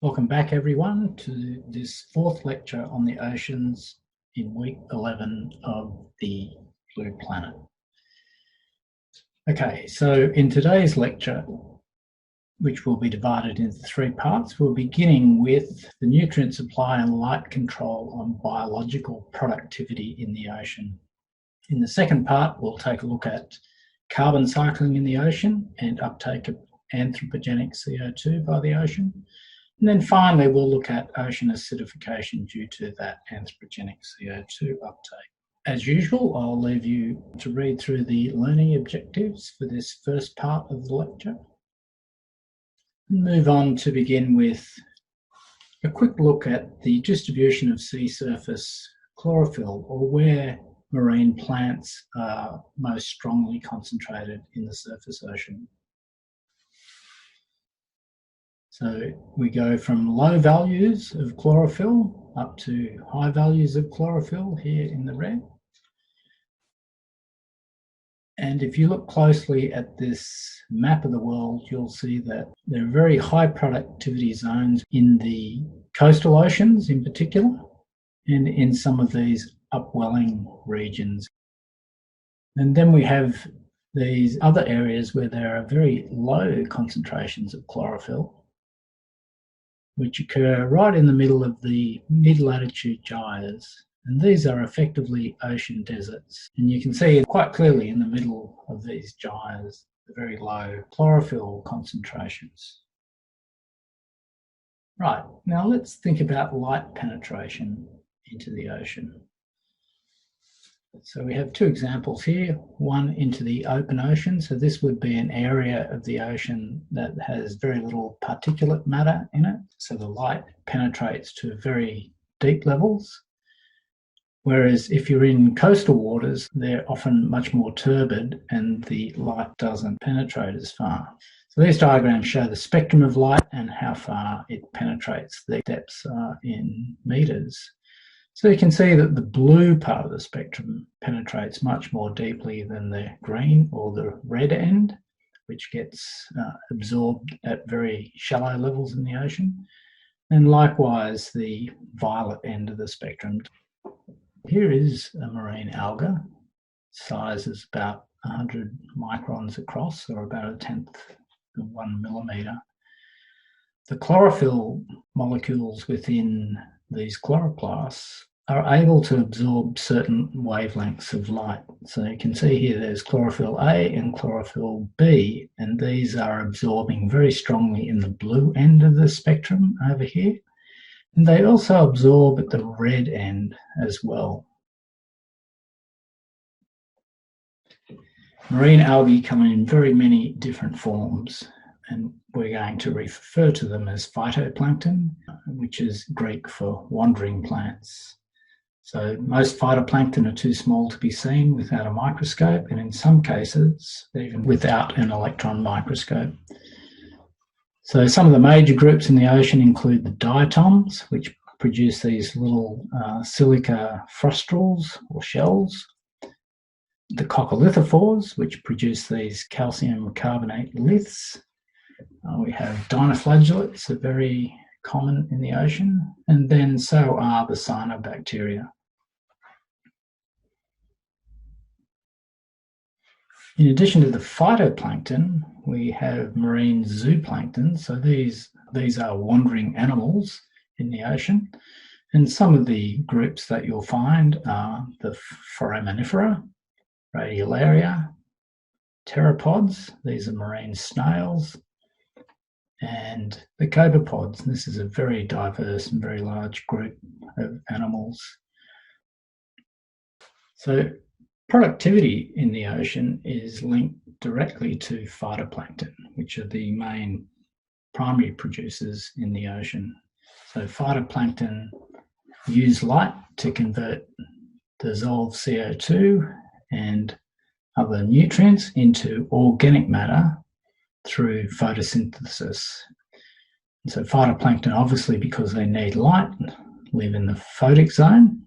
Welcome back everyone to this fourth lecture on the oceans in week 11 of the Blue Planet. Okay, so in today's lecture, which will be divided into three parts, we're beginning with the nutrient supply and light control on biological productivity in the ocean. In the second part, we'll take a look at carbon cycling in the ocean and uptake of anthropogenic CO2 by the ocean. And then finally, we'll look at ocean acidification due to that anthropogenic CO2 uptake. As usual, I'll leave you to read through the learning objectives for this first part of the lecture. Move on to begin with a quick look at the distribution of sea surface chlorophyll, or where marine plants are most strongly concentrated in the surface ocean. So we go from low values of chlorophyll up to high values of chlorophyll here in the red. And if you look closely at this map of the world, you'll see that there are very high productivity zones in the coastal oceans in particular, and in some of these upwelling regions. And then we have these other areas where there are very low concentrations of chlorophyll, which occur right in the middle of the mid-latitude gyres. And these are effectively ocean deserts. And you can see quite clearly in the middle of these gyres the very low chlorophyll concentrations. Right, now let's think about light penetration into the ocean. So we have two examples here, one into the open ocean. So this would be an area of the ocean that has very little particulate matter in it. So the light penetrates to very deep levels. Whereas if you're in coastal waters, they're often much more turbid and the light doesn't penetrate as far. So these diagrams show the spectrum of light and how far it penetrates. The depths are in meters. So you can see that the blue part of the spectrum penetrates much more deeply than the green or the red end, which gets absorbed at very shallow levels in the ocean. And likewise, the violet end of the spectrum. Here is a marine alga. Size is about 100 microns across, or about a tenth of 1 millimeter. The chlorophyll molecules within these chloroplasts are able to absorb certain wavelengths of light. So you can see here there's chlorophyll A and chlorophyll B, and these are absorbing very strongly in the blue end of the spectrum over here. And they also absorb at the red end as well. Marine algae come in very many different forms, and we're going to refer to them as phytoplankton, which is Greek for wandering plants. So most phytoplankton are too small to be seen without a microscope, and in some cases, even without an electron microscope. So some of the major groups in the ocean include the diatoms, which produce these little silica frustrals or shells, the coccolithophores, which produce these calcium carbonate liths. We have dinoflagellates, are very common in the ocean, and then so are the cyanobacteria. In addition to the phytoplankton, we have marine zooplankton. So these are wandering animals in the ocean. And some of the groups that you'll find are the foraminifera, radiolaria, pteropods. These are marine snails. And the copepods. This is a very diverse and very large group of animals. So productivity in the ocean is linked directly to phytoplankton, which are the main primary producers in the ocean. So phytoplankton use light to convert dissolved CO2 and other nutrients into organic matter through photosynthesis. And so phytoplankton, obviously because they need light, live in the photic zone.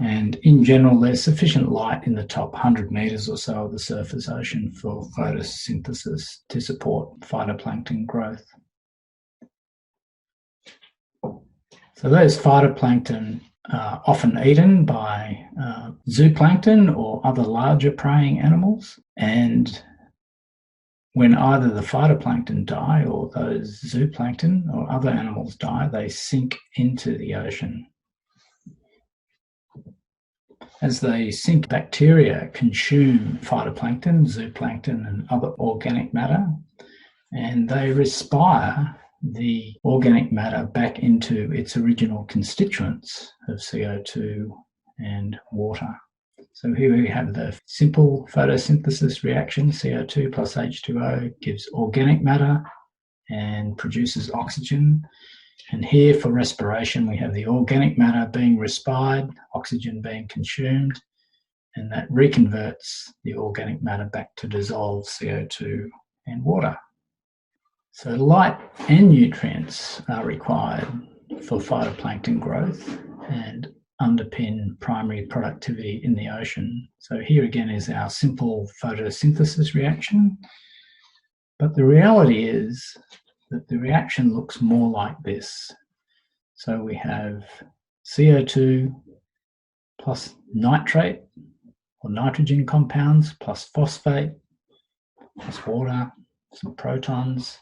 And in general, there's sufficient light in the top 100 meters or so of the surface ocean for photosynthesis to support phytoplankton growth. So those phytoplankton are often eaten by zooplankton or other larger preying animals, and when either the phytoplankton die or those zooplankton or other animals die, they sink into the ocean. As they sink, bacteria consume phytoplankton, zooplankton, and other organic matter, and they respire the organic matter back into its original constituents of CO2 and water. So here we have the simple photosynthesis reaction. CO2 plus H2O gives organic matter and produces oxygen. And here for respiration, we have the organic matter being respired, oxygen being consumed, and that reconverts the organic matter back to dissolved CO2 and water. So light and nutrients are required for phytoplankton growth and underpin primary productivity in the ocean. So here again is our simple photosynthesis reaction. But the reality is that the reaction looks more like this. So we have CO2 plus nitrate or nitrogen compounds plus phosphate plus water, some protons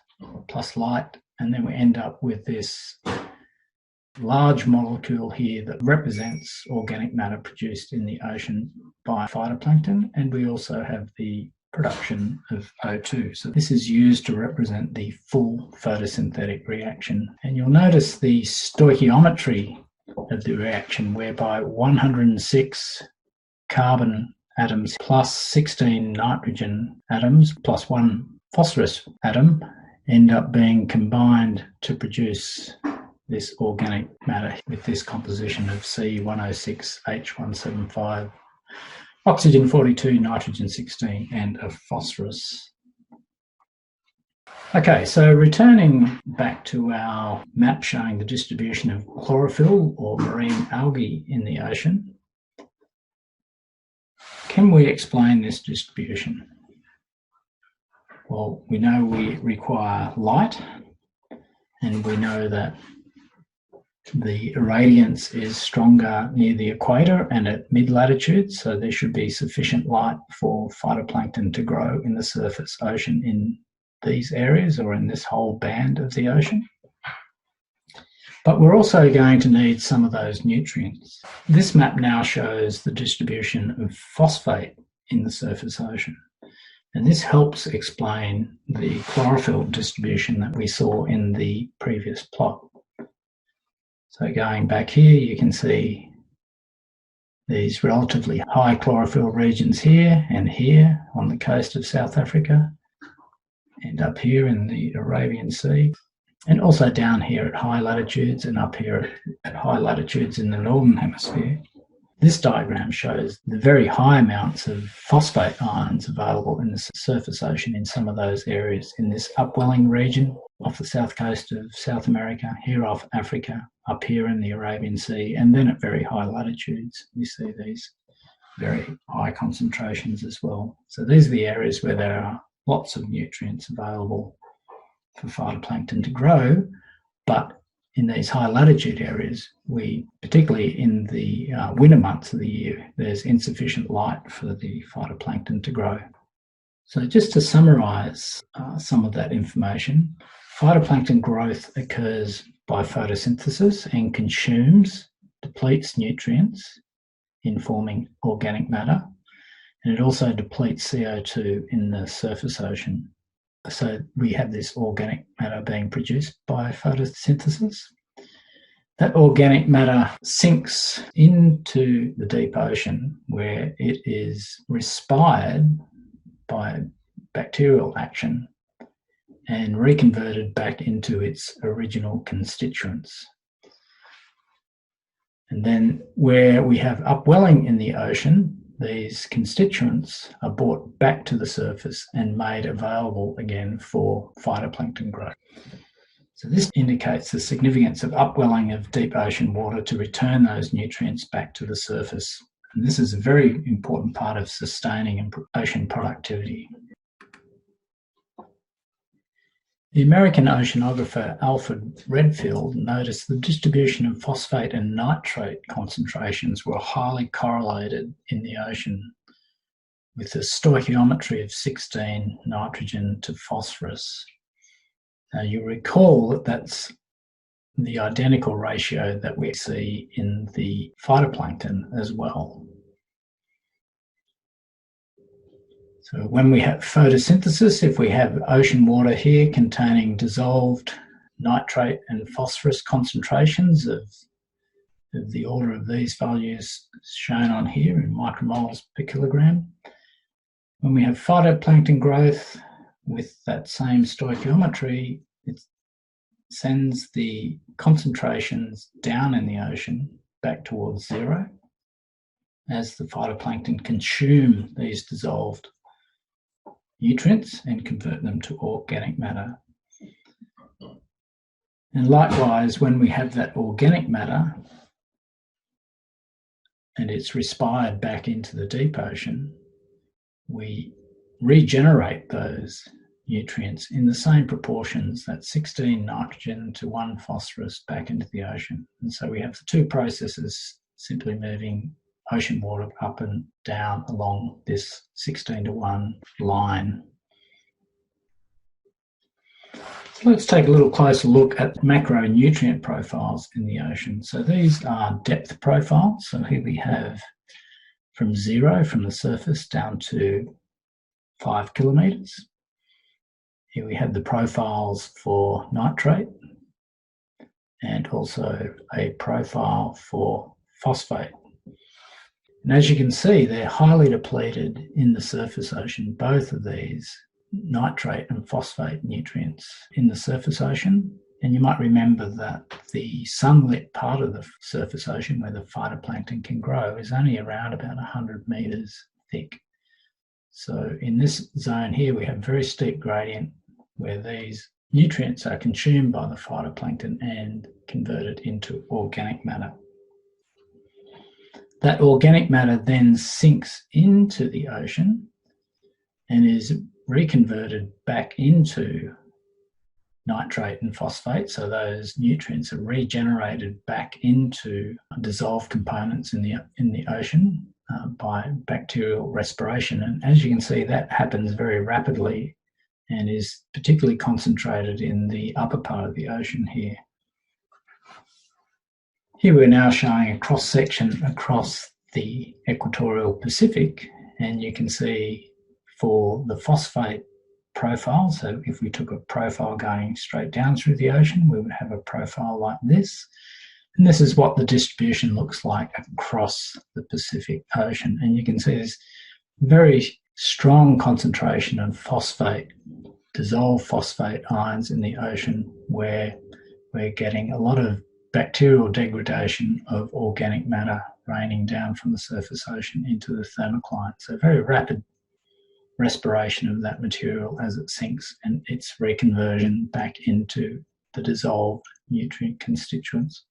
plus light, and then we end up with this large molecule here that represents organic matter produced in the ocean by phytoplankton, and we also have the production of O2. So this is used to represent the full photosynthetic reaction. And you'll notice the stoichiometry of the reaction, whereby 106 carbon atoms plus 16 nitrogen atoms plus 1 phosphorus atom end up being combined to produce this organic matter with this composition of C106H175, oxygen 42, nitrogen 16, and a phosphorus. Okay, so returning back to our map showing the distribution of chlorophyll or marine algae in the ocean, can we explain this distribution? Well, we know we require light, and we know that the irradiance is stronger near the equator and at mid-latitudes, so there should be sufficient light for phytoplankton to grow in the surface ocean in these areas or in this whole band of the ocean. But we're also going to need some of those nutrients. This map now shows the distribution of phosphate in the surface ocean. And this helps explain the chlorophyll distribution that we saw in the previous plot. So going back here, you can see these relatively high chlorophyll regions here and here on the coast of South Africa, and up here in the Arabian Sea, and also down here at high latitudes and up here at high latitudes in the Northern Hemisphere. This diagram shows the very high amounts of phosphate ions available in the surface ocean in some of those areas, in this upwelling region off the south coast of South America, here off Africa, up here in the Arabian Sea, and then at very high latitudes you see these very high concentrations as well. So these are the areas where there are lots of nutrients available for phytoplankton to grow, but in these high latitude areas, particularly in the winter months of the year, there's insufficient light for the phytoplankton to grow. So just to summarize some of that information, phytoplankton growth occurs by photosynthesis and depletes nutrients in forming organic matter, and it also depletes CO2 in the surface ocean. So we have this organic matter being produced by photosynthesis. That organic matter sinks into the deep ocean, where it is respired by bacterial action and reconverted back into its original constituents. And then where we have upwelling in the ocean, these constituents are brought back to the surface and made available again for phytoplankton growth. So this indicates the significance of upwelling of deep ocean water to return those nutrients back to the surface. And this is a very important part of sustaining ocean productivity. The American oceanographer Alfred Redfield noticed the distribution of phosphate and nitrate concentrations were highly correlated in the ocean, with a stoichiometry of 16 nitrogen to phosphorus. Now you recall that that's the identical ratio that we see in the phytoplankton as well. So when we have photosynthesis, if we have ocean water here containing dissolved nitrate and phosphorus concentrations of the order of these values shown on here in micromoles per kilogram, when we have phytoplankton growth with that same stoichiometry, it sends the concentrations down in the ocean back towards zero as the phytoplankton consume these dissolved nutrients and convert them to organic matter. And likewise, when we have that organic matter and it's respired back into the deep ocean, we regenerate those nutrients in the same proportions, that 16 nitrogen to 1 phosphorus back into the ocean. And so we have the two processes simply moving ocean water up and down along this 16:1 line. So let's take a little closer look at macronutrient profiles in the ocean. So these are depth profiles. So here we have from 0 from the surface down to 5 kilometres. Here we have the profiles for nitrate and also a profile for phosphate. And as you can see, they're highly depleted in the surface ocean, both of these nitrate and phosphate nutrients in the surface ocean. And you might remember that the sunlit part of the surface ocean where the phytoplankton can grow is only around about 100 metres thick. So in this zone here, we have very steep gradient where these nutrients are consumed by the phytoplankton and converted into organic matter. That organic matter then sinks into the ocean and is reconverted back into nitrate and phosphate. So those nutrients are regenerated back into dissolved components in the ocean by bacterial respiration. And as you can see, that happens very rapidly and is particularly concentrated in the upper part of the ocean here. Here we're now showing a cross-section across the equatorial Pacific, and you can see for the phosphate profile, so if we took a profile going straight down through the ocean, we would have a profile like this. And this is what the distribution looks like across the Pacific Ocean. And you can see there's very strong concentration of phosphate, dissolved phosphate ions in the ocean, where we're getting a lot of bacterial degradation of organic matter raining down from the surface ocean into the thermocline. So very rapid respiration of that material as it sinks and its reconversion back into the dissolved nutrient constituents.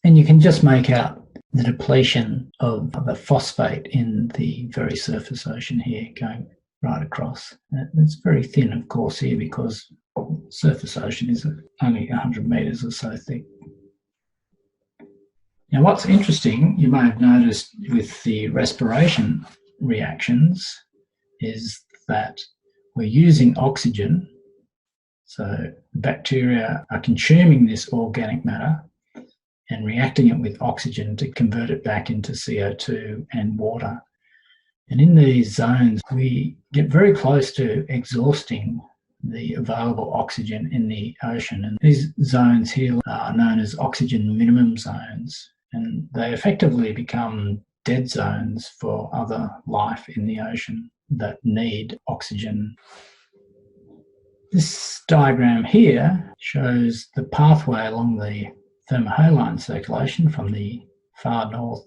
And you can just make out the depletion of the phosphate in the very surface ocean here going right across. It's very thin, of course, here because surface ocean is only 100 metres or so thick. Now, what's interesting, you may have noticed with the respiration reactions, is that we're using oxygen. So bacteria are consuming this organic matter and reacting it with oxygen to convert it back into CO2 and water. And in these zones, we get very close to exhausting the available oxygen in the ocean. And these zones here are known as oxygen minimum zones, and they effectively become dead zones for other life in the ocean that need oxygen. This diagram here shows the pathway along the thermohaline circulation from the far north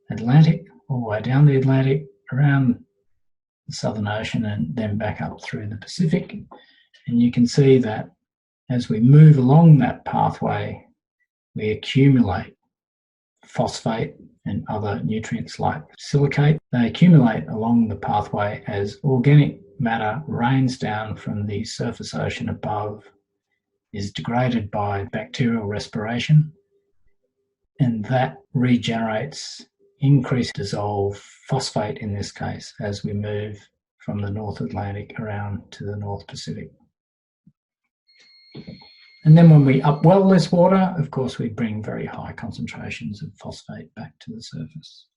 Atlantic all the way down the Atlantic, around the Southern Ocean, and then back up through the Pacific. And you can see that as we move along that pathway, we accumulate phosphate and other nutrients like silicate. They accumulate along the pathway as organic matter rains down from the surface ocean above, is degraded by bacterial respiration, and that regenerates increased dissolved phosphate in this case as we move from the North Atlantic around to the North Pacific. And then when we upwell this water, of course, we bring very high concentrations of phosphate back to the surface.